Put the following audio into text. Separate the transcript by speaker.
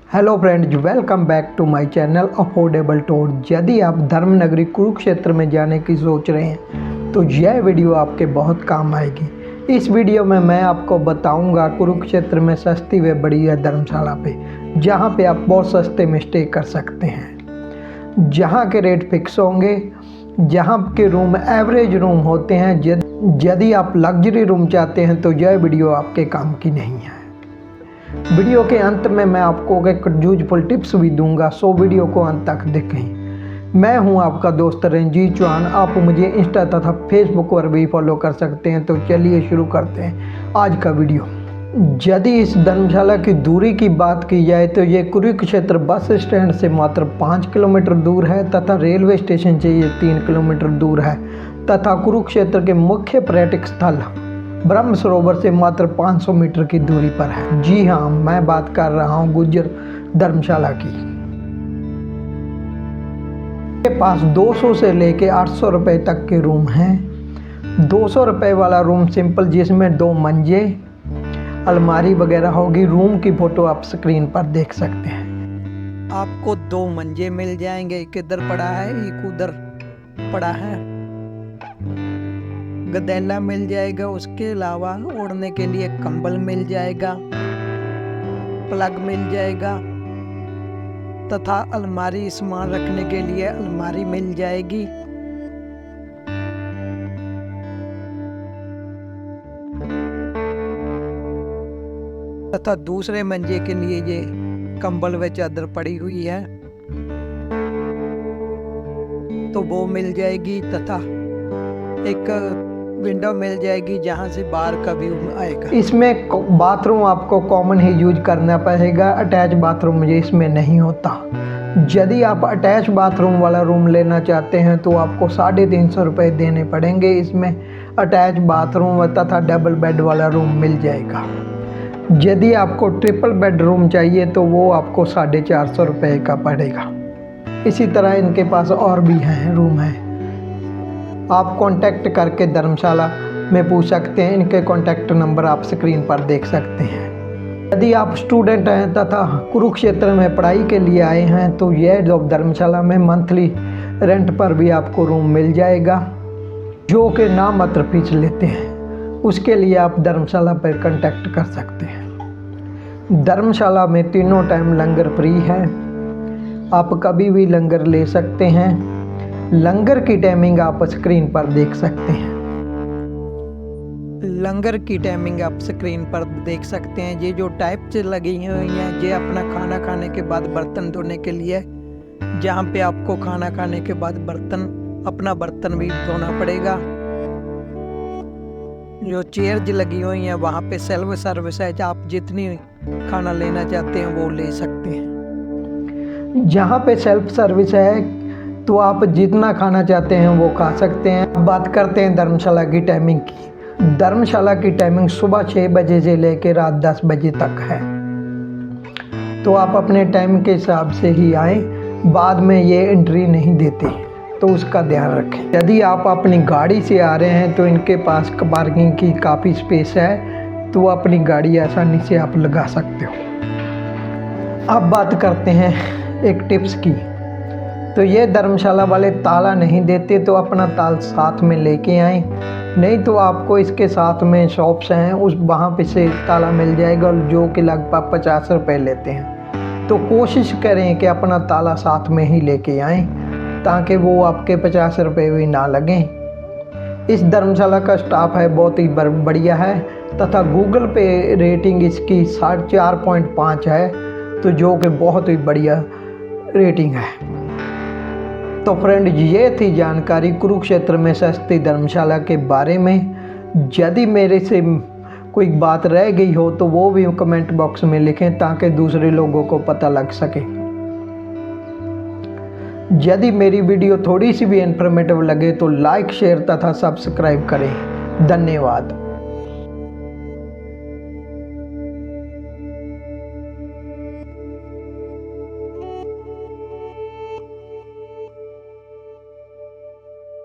Speaker 1: Hello friends, welcome back to my channel affordable tour. यदि आप धर्मनगरी कुरुक्षेत्र में जाने की सोच रहे हैं तो यह वीडियो आपके बहुत काम आएगी। इस वीडियो में मैं आपको बताऊंगा कुरुक्षेत्र में सस्ती व बढ़िया धर्मशाला पे, जहां पे आप बहुत सस्ते में स्टे कर सकते हैं, जहां के रेट फिक्स होंगे, जहां के रूम एवरेज रूम होते हैं। यदि आप लग्जरी रूम चाहते हैं तो यह वीडियो आपके काम की नहीं है। वीडियो के अंत में मैं आपको एक यूजफुल टिप्स भी दूंगा, सो वीडियो को अंत तक देखें। मैं हूं आपका दोस्त रंजीत चौहान। आप मुझे इंस्टा तथा फेसबुक पर भी फॉलो कर सकते हैं। तो चलिए शुरू करते हैं आज का वीडियो। यदि इस धर्मशाला की दूरी की बात की जाए तो ये कुरुक्षेत्र बस स्टैंड से मात्र 5 किलोमीटर दूर है तथा रेलवे स्टेशन से ये 3 किलोमीटर दूर है तथा कुरुक्षेत्र के मुख्य पर्यटक स्थल ब्रह्म सरोवर से मात्र 500 मीटर की दूरी पर है। जी हाँ, मैं बात कर रहा हूँ गुज्जर धर्मशाला की। के पास 200 से लेके 800 रुपये तक के रूम हैं। 200 रुपये वाला रूम सिंपल, जिसमें 2 मंजे, अलमारी वगैरह होगी। रूम की फोटो आप स्क्रीन पर देख सकते हैं। आपको 2 मंजे मिल जाएंगे, एक इधर पड़ा है, एक उधर पड़ा है। गदेला मिल जाएगा, उसके अलावा ओढ़ने के लिए कंबल मिल जाएगा, प्लग मिल जाएगा तथा अलमारी, सामान रखने के लिए अलमारी मिल जाएगी। तथा दूसरे मंजे के लिए ये कंबल व चादर पड़ी हुई है तो वो मिल जाएगी तथा एक विंडो मिल जाएगी जहां से बाहर का व्यू आएगा। इसमें बाथरूम आपको कॉमन ही यूज करना पड़ेगा, अटैच बाथरूम इसमें नहीं होता। यदि आप अटैच बाथरूम वाला रूम लेना चाहते हैं तो आपको 350 रुपये देने पड़ेंगे। इसमें अटैच बाथरूम तथा डबल बेड वाला रूम मिल जाएगा। यदि आपको ट्रिपल बेड रूम चाहिए तो वो आपको 450 रुपये का पड़ेगा। इसी तरह इनके पास और भी हैं रूम हैं। आप कांटेक्ट करके धर्मशाला में पूछ सकते हैं। इनके कांटेक्ट नंबर आप स्क्रीन पर देख सकते हैं। यदि आप स्टूडेंट हैं तथा कुरुक्षेत्र में पढ़ाई के लिए आए हैं तो यह जो धर्मशाला में मंथली रेंट पर भी आपको रूम मिल जाएगा, जो कि नामात्र फीस लेते हैं। उसके लिए आप धर्मशाला पर कांटेक्ट कर सकते हैं। धर्मशाला में तीनों टाइम लंगर फ्री है, आप कभी भी लंगर ले सकते हैं। लंगर की टाइमिंग आप स्क्रीन पर देख सकते हैं। लंगर की टाइमिंग आप स्क्रीन पर देख सकते हैं। ये जो टाइप से लगी हुई हैं, ये अपना खाना खाने के बाद बर्तन धोने के लिए, जहाँ पे आपको खाना खाने के बाद अपना बर्तन भी धोना पड़ेगा। जो चेयर्स लगी हुई हैं वहाँ पे सेल्फ सर्विस है, आप जितनी खाना लेना चाहते हैं वो ले सकते हैं। जहाँ पे सेल्फ सर्विस है तो आप जितना खाना चाहते हैं वो खा सकते हैं। बात करते हैं धर्मशाला की टाइमिंग की। धर्मशाला की टाइमिंग सुबह 6 बजे से लेकर रात 10 बजे तक है, तो आप अपने टाइम के हिसाब से ही आए। बाद में ये एंट्री नहीं देते, तो उसका ध्यान रखें। यदि आप अपनी गाड़ी से आ रहे हैं तो इनके पास पार्किंग की काफ़ी स्पेस है, तो अपनी गाड़ी आसानी से आप लगा सकते हो। अब बात करते हैं एक टिप्स की। तो ये धर्मशाला वाले ताला नहीं देते, तो अपना ताल साथ में लेके आएँ। नहीं तो आपको इसके साथ में शॉप्स हैं, उस वहाँ पे से ताला मिल जाएगा, जो कि लगभग 50 रुपये लेते हैं। तो कोशिश करें कि अपना ताला साथ में ही लेके आएँ, ताकि वो आपके 50 रुपये भी ना लगें। इस धर्मशाला का स्टाफ है बहुत ही बढ़िया है तथा गूगल पे रेटिंग इसकी 4.5 है, तो जो कि बहुत ही बढ़िया रेटिंग है। तो फ्रेंड, ये थी जानकारी कुरुक्षेत्र में सस्ती धर्मशाला के बारे में। यदि मेरे से कोई बात रह गई हो तो वो भी कमेंट बॉक्स में लिखें, ताकि दूसरे लोगों को पता लग सके। यदि मेरी वीडियो थोड़ी सी भी इन्फॉर्मेटिव लगे तो लाइक, शेयर तथा सब्सक्राइब करें। धन्यवाद।